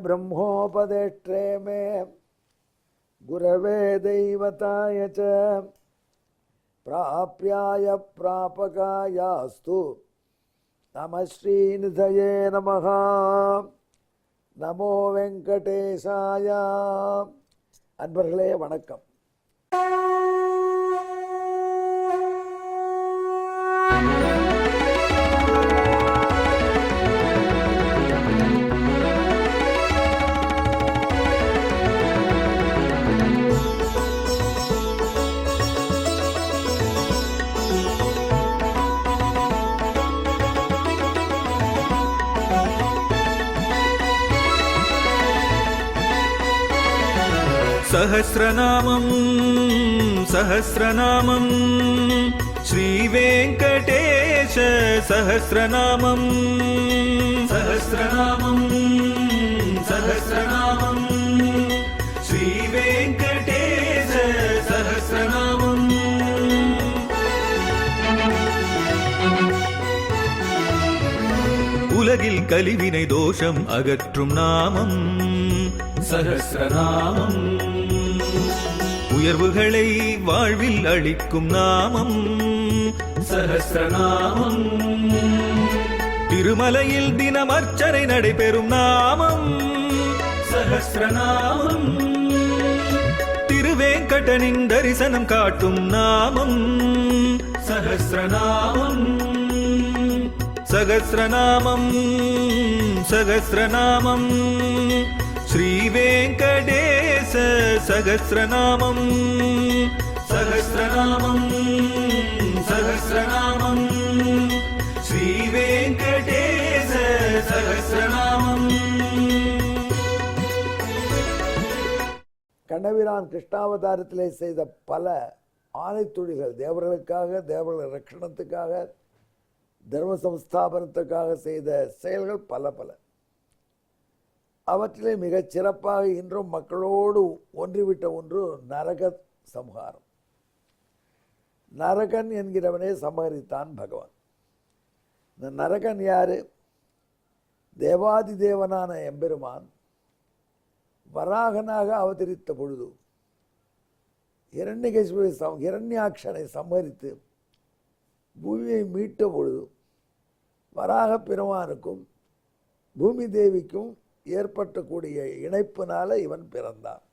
ब्रह्मोपदेष्ट्रे मे गुरवे दैवताय च प्राप्याय प्रापकायास्तु नमः श्रीनिधये नमः நமோ வெங்கடேசாய. அன்பர்களே வணக்கம். सहस्रनामं सहस्रनामं श्रीवेङ्कटेश सहस्रनामं सहस्रनामं सहस्रनामं श्रीवेङ्कटेश सहस्रनामं. உலகில் கலிவினை தோஷம் அகற்றும் நாமம் சஹஸ்ரநாமம். உயர்வுகளை வாழ்வில் அளிக்கும் நாமம் சஹஸ்ரநாமம். திருமலையில் தினம் அர்ச்சனை நடைபெறும் நாமம் சஹஸ்ரநாமம். திருவேங்கடனின் தரிசனம் காட்டும் நாமம் சஹஸ்ரநாமம். சகஸ்ரநாமம் சகஸ்ரநாமம் श्रीवेङ्कटेश सहस्रनामं सहस्रनामं सहस्रनामं श्रीवेङ्कटेश सहस्रनामं. கண்ணபிரான் கிருஷ்ணாவதாரத்திலே செய்த பல ஆணைத்துளிகள் தேவர்களுக்காக, தேவர்கள் ரட்சணத்துக்காக, தர்ம சம்ஸ்தாபனத்துக்காக செய்த செயல்கள் பல பல. அவற்றிலே மிகச் சிறப்பாக இன்றும் மக்களோடு ஒன்றிவிட்ட ஒன்று நரக சம்ஹாரம். நரகன் என்கிறவனே சம்ஹரித்தான் பகவான். இந்த நரகன் யாரு? தேவாதி தேவனான எம்பெருமான் வராகனாக அவதரித்த பொழுது ஹிரண்யாக்ஷனை சம்ஹரித்து பூமியை மீட்ட பொழுது வராக பெருமானுக்கும் பூமி தேவிக்கும் ஏற்பட்டக்கூடிய இணைப்பினால இவன் பிறந்தான்.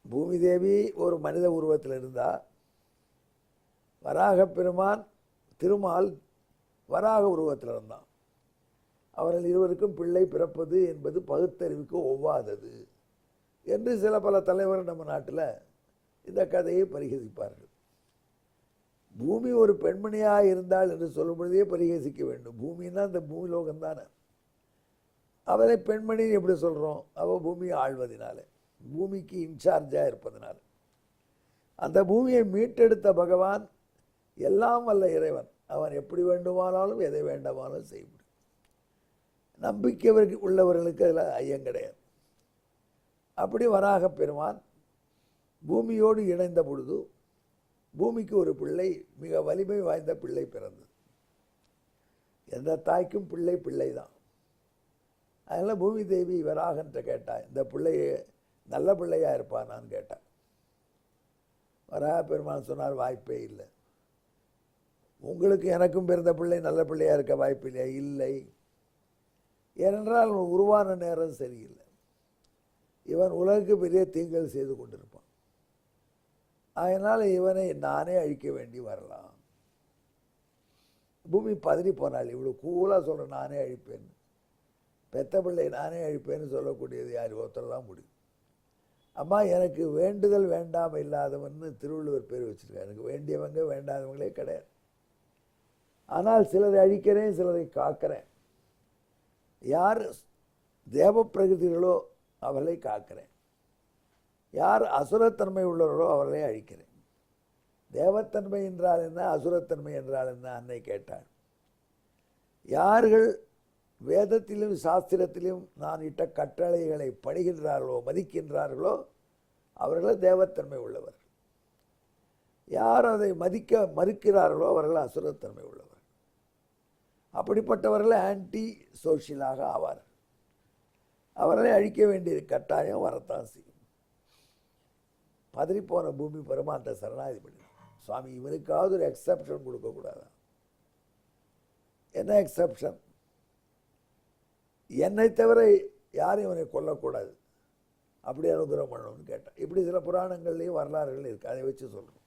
பூமி தேவி ஒரு மனித உருவத்தில் இருந்தா, வராக பெருமான் திருமால் வராக உருவத்தில் இருந்தான். அவர்கள் இருவருக்கும் பிள்ளை பிறப்பது என்பது பகுத்தறிவுக்கு ஒவ்வாதது என்று சில பல தலைவர்கள் நம்ம நாட்டில் இந்த கதையை பரிகசிப்பார்கள். பூமி ஒரு பெண்மணியாக இருந்தால் என்று சொல்லும் பொழுதே பரிகசிக்க வேண்டும். பூமின்னா இந்த பூமி லோகம்தானே. அவரை பெண்மணி எப்படி சொல்கிறோம்? அவள் பூமியை ஆழ்வதனால, பூமிக்கு இன்சார்ஜாக இருப்பதனால. அந்த பூமியை மீட்டெடுத்த பகவான் எல்லாம் வல்ல இறைவன். அவன் எப்படி வேண்டுமானாலும் எதை வேண்டுமானாலும் செய்ய முடியும். நம்பிக்கை உள்ளவர்களுக்கு அதில் ஐயம் கிடையாது. அப்படி வராக பெருமான் பூமியோடு இணைந்த பொழுது பூமிக்கு ஒரு பிள்ளை, மிக வலிமை வாய்ந்த பிள்ளை பிறந்தது. எந்த தாய்க்கும் பிள்ளை பிள்ளை தான். அதனால் பூமி தேவி வராகன்ட்ட கேட்டான், இந்த பிள்ளைய நல்ல பிள்ளையாக இருப்பானான்னு கேட்டான். வராக பெருமான் சொன்னார், வாய்ப்பே இல்லை. உங்களுக்கு எனக்கும் பிறந்த பிள்ளை நல்ல பிள்ளையாக இருக்க வாய்ப்பு இல்லையா? இல்லை. ஏனென்றால் உருவான நேரம் சரியில்லை. இவன் உலகுக்கு பெரிய தீங்கல் செய்து கொண்டிருப்பான். அதனால் இவனை நானே அழிக்க வேண்டி வரலாம். பூமி பதறி போனாள். இவ்வளோ கூலாக சொல்கிற நானே அழிப்பேன், பெத்த பிள்ளை நானே அழிப்பேன்னு சொல்லக்கூடியது யார்? ஒருத்தர் தான் முடியும். அம்மா எனக்கு வேண்டுதல் வேண்டாமல் இல்லாதவன்னு திருவள்ளுவர் பேர் வச்சுருக்காரு. எனக்கு வேண்டியவங்க வேண்டாதவங்களே கிடையாது. ஆனால் சிலரை அழிக்கிறேன், சிலரை காக்கிறேன். யார் தேவ பிரகிருதிகளோ அவர்களை காக்கிறேன், யார் அசுரத்தன்மை உள்ளவர்களோ அவர்களை அழிக்கிறேன். தேவத்தன்மை என்றால் என்ன, அசுரத்தன்மை என்றால் என்ன? அன்னை கேட்டாள். யார்கள் வேதத்திலும் சாஸ்திரத்திலும் நான் இட்ட கட்டளைகளை பணிகின்றார்களோ, மதிக்கின்றார்களோ அவர்கள் தேவத்தன்மை உள்ளவர்கள். யார் அதை மதிக்க மறுக்கிறார்களோ அவர்கள் அசுரத்தன்மை உள்ளவர்கள். அப்படிப்பட்டவர்கள் ஆன்டி சோஷியலாக ஆவார்கள். அவர்களை அழிக்க வேண்டிய கட்டாயம் வரத்தான் செய்யும். பதறிப்போன பூமி பெருமான்ட்ட சரணாகதி பண்ணிடும். சுவாமி இவனுக்காவது ஒரு எக்ஸப்ஷன் கொடுக்கக்கூடாதா? என்ன எக்ஸப்ஷன்? என்னை தவிர யாரும் இவனை கொல்லக்கூடாது, அப்படி அனுகிரகம் பண்ணணும்னு கேட்டான். இப்படி சில புராணங்கள்லேயும் வரலாறுகள் இருக்குது, அதை வச்சு சொல்கிறோம்.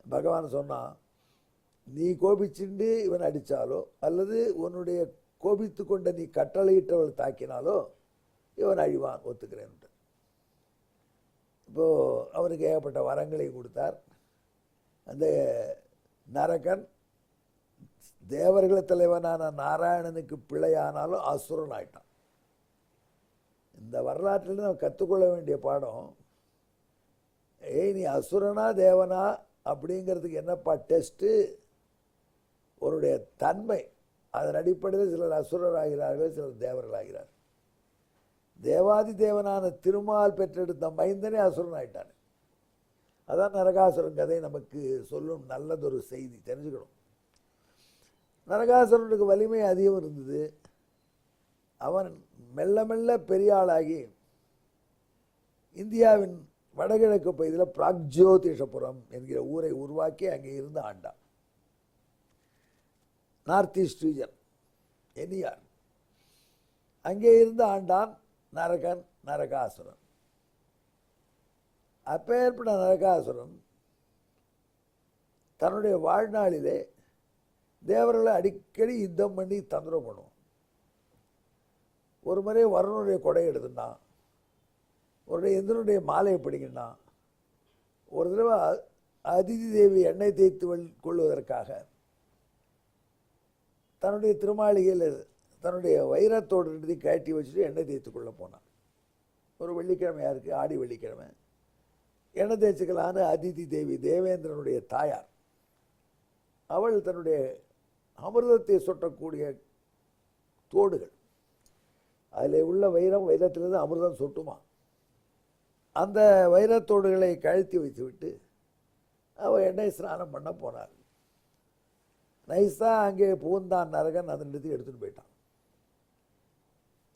பகவான் சொன்னான், நீ கோபிச்சுண்டு இவன் அடித்தாலோ அல்லது உன்னுடைய கோபித்து கொண்ட நீ கட்டளையிட்டவள் தாக்கினாலோ இவன் அழிவான், ஒத்துக்கிறேன். இப்போது அவனுக்கு ஏகப்பட்ட வரங்களை கொடுத்தார். அந்த நரகன் தேவர்கள தலைவனான நாராயணனுக்கு பிள்ளையானாலும் அசுரன் ஆயிட்டான். இந்த வரலாற்றில் நம்ம கற்றுக்கொள்ள வேண்டிய பாடம், நீ அசுரனா தேவனா அப்படிங்கிறதுக்கு என்னப்பா டெஸ்ட்டு? உன்னுடைய தன்மை, அதன் அடிப்படையில் சிலர் அசுரராகிறார்கள், சிலர் தேவர்களாகிறார்கள். தேவாதி தேவனான திருமால் பெற்றெடுத்த மைந்தனே அசுரன் ஆயிட்டான். அதான் நரகாசுரன் கதை நமக்கு சொல்லும் நல்லதொரு செய்தி, தெரிஞ்சுக்கணும். நரகாசுரனுக்கு வலிமை அதிகம் இருந்தது. அவன் மெல்ல மெல்ல பெரிய ஆளாகி இந்தியாவின் வடகிழக்கு பகுதியில் பிராக்ஜோதிஷபுரம் என்கிற ஊரை உருவாக்கி அங்கே இருந்து ஆண்டான். நார்த் ஈஸ்ட் ரீஜன் எனியார், அங்கே இருந்து ஆண்டான் நரகன், நரகாசுரன். அப்பேற்பட்ட நரகாசுரன் தன்னுடைய வாழ்நாளிலே தேவர்களை அடிக்கடி யுத்தம் பண்ணி தொந்தரவு பண்ணுவான். ஒரு முறை வருணனுடைய கொடை எடுத்துட்டான், ஒரு இந்திரனுடைய மாலையை பிடிக்கின்றான். ஒரு தடவை அதிதி தேவி எண்ணெய் தேய்த்து கொள்வதற்காக தன்னுடைய திருமாளிகையில் தன்னுடைய வைரத்தோடு இருந்து கட்டி வச்சுட்டு எண்ணெய் தேய்த்து கொள்ள போனான். ஒரு வெள்ளிக்கிழமையாக இருக்குது, ஆடி வெள்ளிக்கிழமை. எண்ணெய் தேய்ச்சிக்கலான்னு அதிதி தேவி தேவேந்திரனுடைய தாயார், அவள் தன்னுடைய அமிர்தத்தை சொட்டக்கூடிய தோடுகள், அதில் உள்ள வைரத்திலிருந்து அமிர்தம் சொட்டுமா, அந்த வைரத்தோடுகளை கழட்டி வைத்து விட்டு அவள் எண்ணெய் ஸ்நானம் பண்ண போனாள். நைஸாக அங்கே புகுந்தான் நரகன். அதன் இடத்துக்கு எடுத்துகிட்டு போயிட்டான்.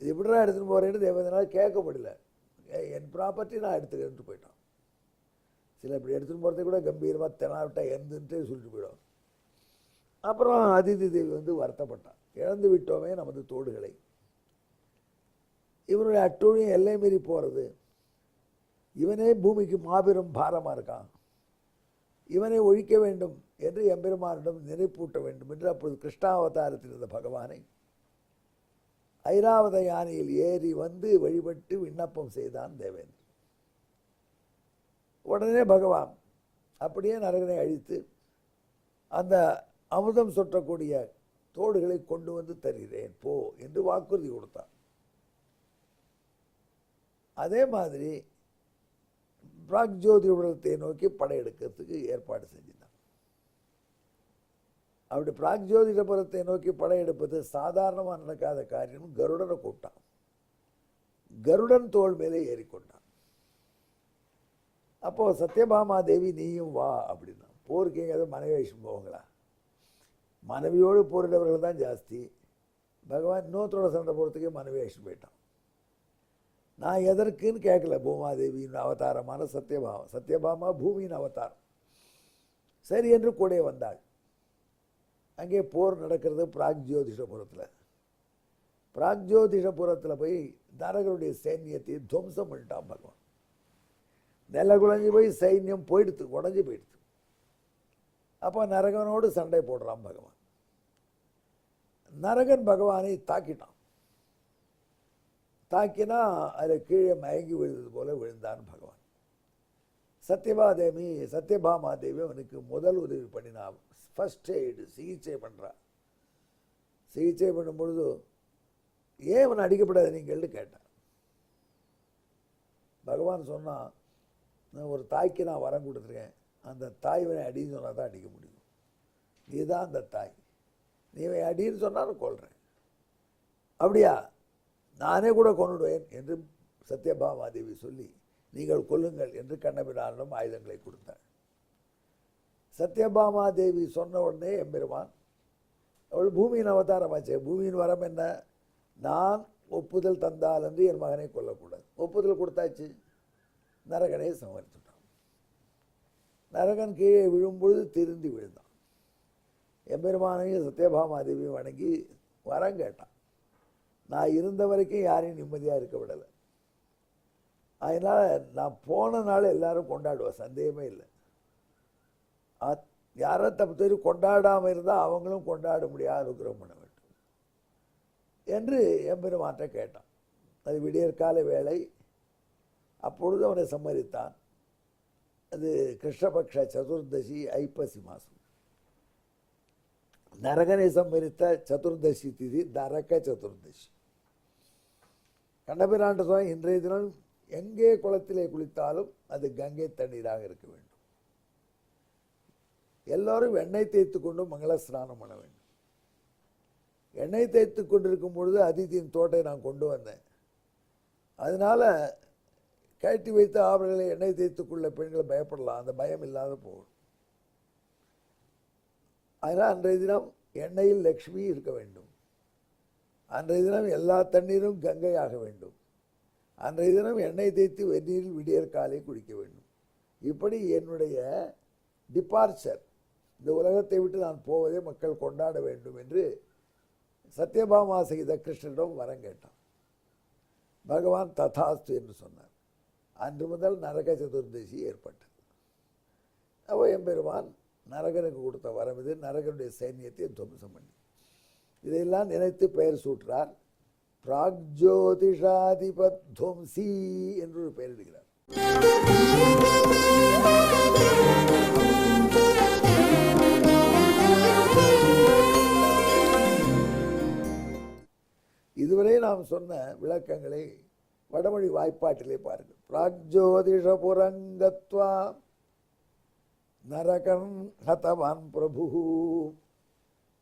இது எப்படிதான் எடுத்துகிட்டு போகிறேன்னு தேவேந்திரனால் கேட்க முடியல. என் ப்ராப்பர்ட்டி நான் எடுத்துக்கிறேன்ட்டு போயிட்டான். சில இப்படி எடுத்துகிட்டு போகிறதே கூட கம்பீரமாக தெனாவிட்டா எந்துன்ட்டு சொல்லிட்டு போயிடும். அப்புறம் அதிதி தேவி வருத்தப்பட்டான், இழந்து விட்டோமே நமது தோடுகளை. இவனுடைய அட்டூழியம் எல்லை மீறி போகிறது, இவனே பூமிக்கு மாபெரும் பாரமாக இருக்கான், இவனை ஒழிக்க வேண்டும் என்று எம்பெருமானிடம் நினைப்பூட்ட வேண்டும் என்று அப்பொழுது கிருஷ்ணாவதாரத்தில் இருந்த பகவானை ஐராவத யானையில் ஏறி வழிபட்டு விண்ணப்பம் செய்தான் தேவேந்திரன். உடனே பகவான் அப்படியே நரகனை அழித்து அந்த அமிர்தம் சொட்டக்கூடிய தோடுகளை கொண்டு வந்து தருகிறேன் போ என்று வாக்குறுதி கொடுத்தான். அதே மாதிரி பிராக்ஜோதிபுரத்தை நோக்கி படையெடுக்கிறதுக்கு ஏற்பாடு செஞ்சிருந்தான். அப்படி பிராக்ஜோதிபுரத்தை நோக்கி படையெடுப்பது சாதாரணமாக நடக்காத காரியம். கருடனை கூப்பிட்டான், கருடன் தோள் மேலே ஏறிக்கொண்டான். அப்போது சத்யபாமா தேவி நீயும் வா அப்படின்னா. போருக்கு எங்கேயாவது மனைவி வேஷம் போவாங்களா? மனைவியோடு போரிடவர்கள் தான் ஜாஸ்தி. பகவான் இன்னொருத்தரோட சண்டை போகிறதுக்கே மனைவி வேஷம் போயிட்டான். நான் எதற்குன்னு கேட்கல. பூமாதேவியின் அவதாரமான சத்யபாமா பூமியின் அவதாரம். சரி என்று கூட வந்தாள். அங்கே போர் நடக்கிறது பிராக்ஜோதிஷபுரத்தில். பிராக்ஜோதிஷபுரத்தில் போய் நரகருடைய சைன்யத்தை துவம்சம் பண்ணிட்டான் பகவான். நெல்ல குழஞ்சி போய் சைன்யம் போயிடுத்து, உடஞ்சி போயிடுத்து. அப்போ நரகனோடு சண்டை போடுறான் பகவான். நரகன் பகவானை தாக்கினான். தாக்கினா அதில் கீழே மயங்கி விழுந்தது போல விழுந்தான் பகவான். சத்யபாமா தேவி அவனுக்கு முதல் உதவி பண்ணினான். ஃபர்ஸ்ட் எய்டு, சிகிச்சை பண்ணுறான். சிகிச்சை பண்ணும் பொழுது ஏன் அவனை அடிக்கப்படாது நீங்கள்னு கேட்டான். பகவான் சொன்னான், நான் ஒரு தாய்க்கு நான் வரம் கொடுத்துருக்கேன், அந்த தாய் இவனை அடின்னு சொன்னால் தான் அடிக்க முடியும். நீ தான் அந்த தாய், நீ இவன் அடின்னு சொன்னாலும் கொள்கிறேன். அப்படியா, நானே கூட கொண்டுடுவேன் என்று சத்யபாமாதேவி சொல்லி நீங்கள் கொல்லுங்கள் என்று கண்ணபிரானிடம் ஆயுதங்களை கொடுத்தாள். சத்யபாமாதேவி சொன்ன உடனே எம்பெருமான், அவள் பூமியின் அவதாரமாச்சே, பூமியின் வரம் என்ன? நான் ஒப்புதல் தந்தால் என்று என் மகனை கொல்லக்கூடாது. ஒப்புதல் கொடுத்தாச்சு, நரகனை சமர்த்துட்டான். நரகன் கீழே விழும்பொழுது திருந்தி விழுந்தான். எம்பெருமானையும் சத்யபாமாதேவியும் வணங்கி வரம் கேட்டான். நான் இருந்த வரைக்கும் யாரையும் நிம்மதியாக இருக்க விடலை. அதனால் நான் போன நாள் எல்லாரும் கொண்டாடுவேன், சந்தேகமே இல்லை. யாரும் தப்பு தெரிவி கொண்டாடாமல் இருந்தால் அவங்களும் கொண்டாட முடியாது, அனுகிரகம் பண்ண வேண்டும் என்று எம்பெருமாற்ற கேட்டான். அது விடியற்கால வேளை. அப்பொழுது அவனை சம்மதித்தான். அது கிருஷ்ணபக்ஷ சதுர்தசி, ஐப்பசி மாதம். நரகனை சம்மதித்த சதுர்தசி திதி நரக சதுர்தசி. கண்ணபிராண்ட சுவாமி இன்றைய தினம் எங்கே குளத்திலே குளித்தாலும் அது கங்கை தண்ணீராக இருக்க வேண்டும். எல்லோரும் எண்ணெய் தேய்த்து கொண்டு மங்கள ஸ்நானம் பண்ண வேண்டும். எண்ணெய் தேய்த்து கொண்டிருக்கும் பொழுது அதித்தியின் தோட்டை நான் கொண்டு வந்தேன். அதனால் கழட்டி வைத்த ஆபரணங்களை எண்ணெய் தேய்த்துக்குள்ள பெண்கள் பயப்படலாம், அந்த பயம் இல்லாத போகும். அதனால் அன்றைய தினம் எண்ணெயில் லக்ஷ்மி இருக்க வேண்டும். அன்றைய தினம் எல்லா தண்ணீரும் கங்கையாக வேண்டும். அன்றைய தினம் எண்ணெய் தேய்த்து வெந்நீரில் விடியற்காலை குடிக்க வேண்டும். இப்படி என்னுடைய டிபார்ச்சர், இந்த உலகத்தை விட்டு நான் போவதை மக்கள் கொண்டாட வேண்டும் என்று சத்யபாமா சகித கிருஷ்ணனிடம் வரம் கேட்டான். பகவான் ததாஸ்து என்று சொன்னார். அன்று முதல் நரக சதுர்தசி ஏற்பட்டது. அப்போ எம்பெருமான் நரகனுக்கு கொடுத்த வரம் இது. நரகனுடைய சைன்யத்தை துவம்சம் பண்ணி இதையெல்லாம் நினைத்து பெயர் சூட்டுறார். பிராக்ஜோதிஷாதிபத்வம்சி என்று ஒரு பெயரிடுகிறார். இதுவரை நாம் சொன்ன விளக்கங்களை வடமொழி வாய்ப்பாட்டிலே பாருங்கள். பிராக்ஜோதிஷ புரங்கத்வா நரகம் ஹதவான் பிரபு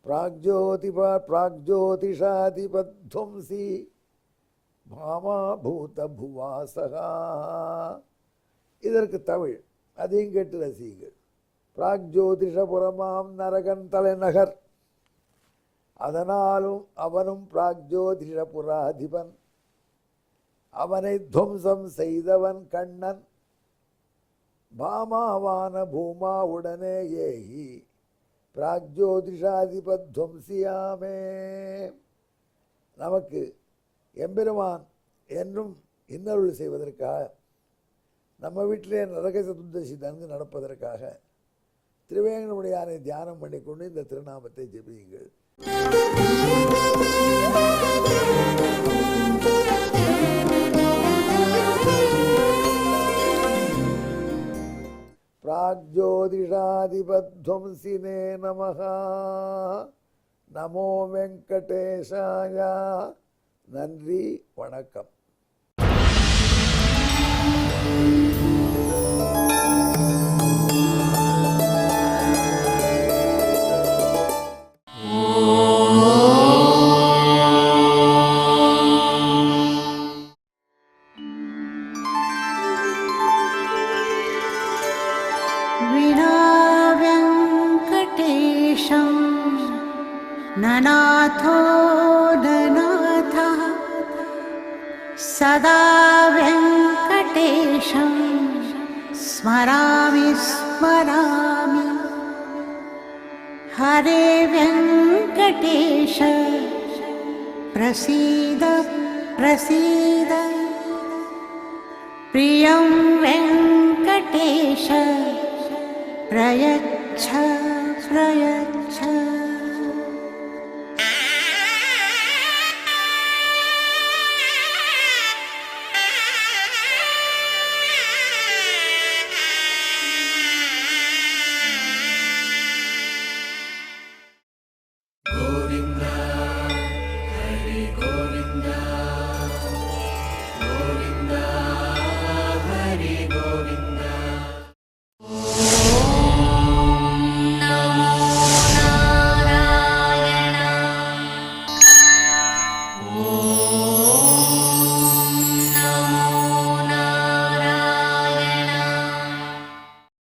பிராக்ஜோதிஷாதிபத்வம்சி பாமா பூத புவாசகா. இதற்கு தமிழ் அதையும் கேட்டு ரசிகள். பிராக்ஜோதிஷபுரமாம் நரகன் தலைநகர், அதனாலும் அவனும் பிராக்ஜோதிஷபுராதிபன், அவனை துவம்சம் செய்தவன் கண்ணன், பாமாவான பூமா உடனே ஏகி பிராக்ஜோதிஷாதிபத்வம்சியாமே. நமக்கு எம்பெருமான் என்றும் இன்னருள் செய்வதற்காக, நம்ம வீட்டிலே நரக சதுர்தசி நன்கு நடப்பதற்காக திருவேங்கடமுடையானை தியானம் பண்ணிக்கொண்டு இந்த திருநாமத்தை ஜெபியுங்கள். பிராக்ஜோதிஷாதிபத்வம்சினே நமஹ. நமோ வெங்கடேஷாய. நன்றி, வணக்கம். ननाथो ननाथः सदा वेङ्कटेशं स्मरामि स्मरामि. हरे वेङ्कटेश प्रसीद प्रसीद. प्रियं वेङ्कटेश प्रयच्छ प्रयच्छ.